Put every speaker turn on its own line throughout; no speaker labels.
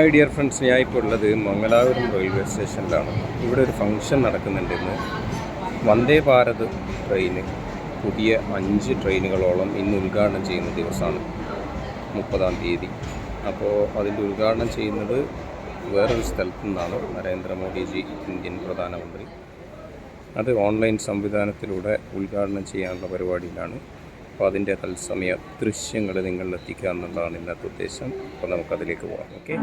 Hi dear friends, ഞാൻ ഇപ്പോൾ ഉള്ളത് മംഗലാപുരം റെയിൽവേ സ്റ്റേഷനിലാണ്. ഇവിടെ ഒരു ഫംഗ്ഷൻ നടക്കുന്നുണ്ട് ഇന്ന്. വന്ദേ ഭാരത് ട്രെയിന് പുതിയ 5 ട്രെയിനുകളോളം ഇന്ന് ഉദ്ഘാടനം ചെയ്യുന്ന ദിവസമാണ്, 30-ാം തീയതി. അപ്പോൾ അതിൻ്റെ ഉദ്ഘാടനം ചെയ്യുന്നത് വേറൊരു സ്ഥലത്തു നിന്നാണ്. നരേന്ദ്രമോദിജി, ഇന്ത്യൻ പ്രധാനമന്ത്രി, അത് ഓൺലൈൻ സംവിധാനത്തിലൂടെ ഉദ്ഘാടനം ചെയ്യാനുള്ള പരിപാടിയിലാണ്. അപ്പോൾ അതിൻ്റെ തത്സമയ ദൃശ്യങ്ങൾ നിങ്ങളിൽ എത്തിക്കുക എന്നുള്ളതാണ് ഇന്നത്തെ ഉദ്ദേശം. അപ്പോൾ നമുക്കതിലേക്ക് പോകാം. ഓക്കെ.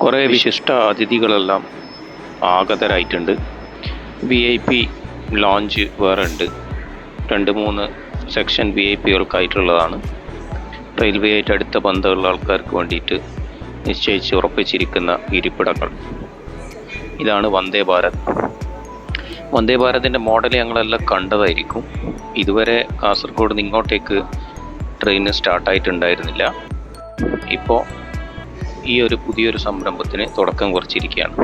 കുറേ വിശിഷ്ട അതിഥികളെല്ലാം ആഗതരായിട്ടുണ്ട്. VIP ലോഞ്ച് വേറെ ഉണ്ട്. 2-3 സെക്ഷൻ VIPകൾക്കായിട്ടുള്ളതാണ്. റെയിൽവേ ആയിട്ട് അടുത്ത ബന്ധമുള്ള ആൾക്കാർക്ക് വേണ്ടിയിട്ട് നിശ്ചയിച്ച് ഉറപ്പിച്ചിരിക്കുന്ന ഇരിപ്പിടങ്ങൾ. ഇതാണ് വന്ദേ ഭാരത്. വന്ദേ ഭാരതിൻ്റെ മോഡൽ ഞങ്ങളെല്ലാം കണ്ടതായിരിക്കും. ഇതുവരെ കാസർഗോഡ് നിന്ന് ഇങ്ങോട്ടേക്ക് ട്രെയിൻ സ്റ്റാർട്ടായിട്ടുണ്ടായിരുന്നില്ല. ഇപ്പോൾ ഈ ഒരു പുതിയൊരു സംരംഭത്തിന് തുടക്കം കുറിച്ചിരിക്കുകയാണ്.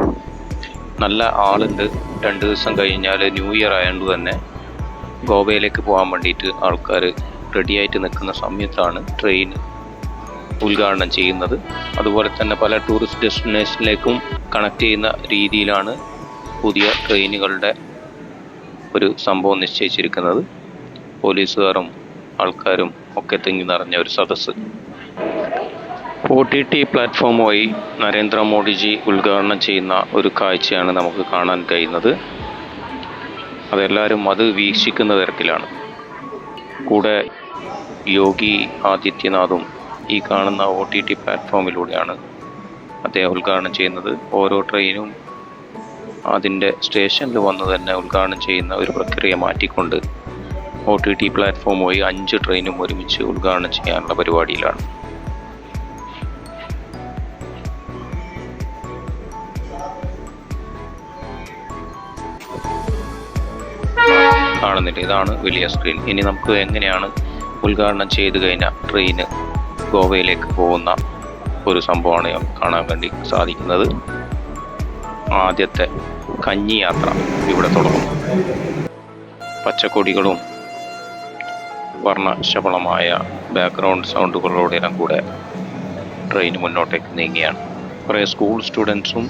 നല്ല ആളുണ്ട്. 2 ദിവസം കഴിഞ്ഞാൽ ന്യൂ ഇയർ ആയതുകൊണ്ട് തന്നെ ഗോവയിലേക്ക് പോകാൻ വേണ്ടിയിട്ട് ആൾക്കാർ റെഡിയായിട്ട് നിൽക്കുന്ന സമയത്താണ് ട്രെയിൻ ഉദ്ഘാടനം ചെയ്യുന്നത്. അതുപോലെ തന്നെ പല ടൂറിസ്റ്റ് ഡെസ്റ്റിനേഷനിലേക്കും കണക്ട് ചെയ്യുന്ന രീതിയിലാണ് പുതിയ ട്രെയിനുകളുടെ ഒരു സംഭവം നിശ്ചയിച്ചിരിക്കുന്നത്. പോലീസുകാരും ആൾക്കാരും ഒക്കെ തിങ്ങി നിറഞ്ഞ ഒരു സദസ്സ്. OTT പ്ലാറ്റ്ഫോം വഴി നരേന്ദ്രമോദിജി ഉദ്ഘാടനം ചെയ്യുന്ന ഒരു കാഴ്ചയാണ് നമുക്ക് കാണാൻ കഴിയുന്നത്. അതെല്ലാവരും അത് വീക്ഷിക്കുന്ന തരത്തിലാണ്. കൂടെ യോഗി ആദിത്യനാഥും ഈ കാണുന്ന OTT പ്ലാറ്റ്ഫോമിലൂടെയാണ് അദ്ദേഹം ഉദ്ഘാടനം ചെയ്യുന്നത്. ഓരോ ട്രെയിനും അതിൻ്റെ സ്റ്റേഷനിൽ വന്ന് തന്നെ ഉദ്ഘാടനം ചെയ്യുന്ന ഒരു പ്രക്രിയ മാറ്റിക്കൊണ്ട് OTT പ്ലാറ്റ്ഫോം വഴി 5 ട്രെയിനും ഒരുമിച്ച് ഉദ്ഘാടനം ചെയ്യാനുള്ള പരിപാടിയിലാണ്. കാണുന്നില്ല, ഇതാണ് വലിയ സ്ക്രീൻ. ഇനി നമുക്ക് എങ്ങനെയാണ് ഉദ്ഘാടനം ചെയ്ത് കഴിഞ്ഞാൽ ട്രെയിന് ഗോവയിലേക്ക് പോകുന്ന ഒരു സംഭവമാണ് കാണാൻ വേണ്ടി സാധിക്കുന്നത്. ആദ്യത്തെ കഞ്ഞി യാത്ര ഇവിടെ തുടങ്ങും. പച്ചക്കൊടികളും വർണ്ണശബളമായ ബാക്ക്ഗ്രൗണ്ട് സൗണ്ടുകളോടെല്ലാം കൂടെ ട്രെയിൻ മുന്നോട്ടേക്ക് നീങ്ങുകയാണ്. കുറേ സ്കൂൾ സ്റ്റുഡൻസും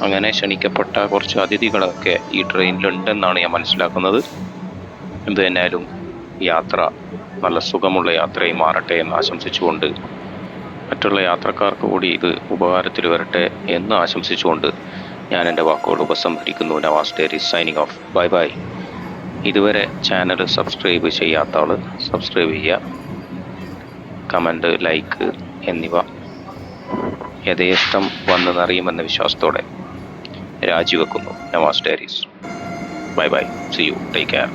അങ്ങനെ ക്ഷണിക്കപ്പെട്ട കുറച്ച് അതിഥികളൊക്കെ ഈ ട്രെയിനിലുണ്ടെന്നാണ് ഞാൻ മനസ്സിലാക്കുന്നത്. എന്ത് തന്നെയായാലും യാത്ര നല്ല സുഖമുള്ള യാത്രയായി മാറട്ടെ എന്ന് ആശംസിച്ചുകൊണ്ട്, മറ്റുള്ള യാത്രക്കാർക്ക് കൂടി ഇത് ഉപകാരത്തിൽ വരട്ടെ എന്ന് ആശംസിച്ചുകൊണ്ട് ഞാൻ എൻ്റെ വാക്കുകൾ ഉപസംഹരിക്കുന്നു. Navas diaries signing off. Bye bye. ഇതുവരെ ചാനൽ സബ്സ്ക്രൈബ് ചെയ്യാത്ത ആൾ സബ്സ്ക്രൈബ് ചെയ്യുക. കമൻറ്റ്, ലൈക്ക് എന്നിവ യഥേഷ്ടം വന്ന് നിറയുമെന്ന വിശ്വാസത്തോടെ രാജിവെക്കുന്നു. Navas diaries. Bye bye. See you. Take care.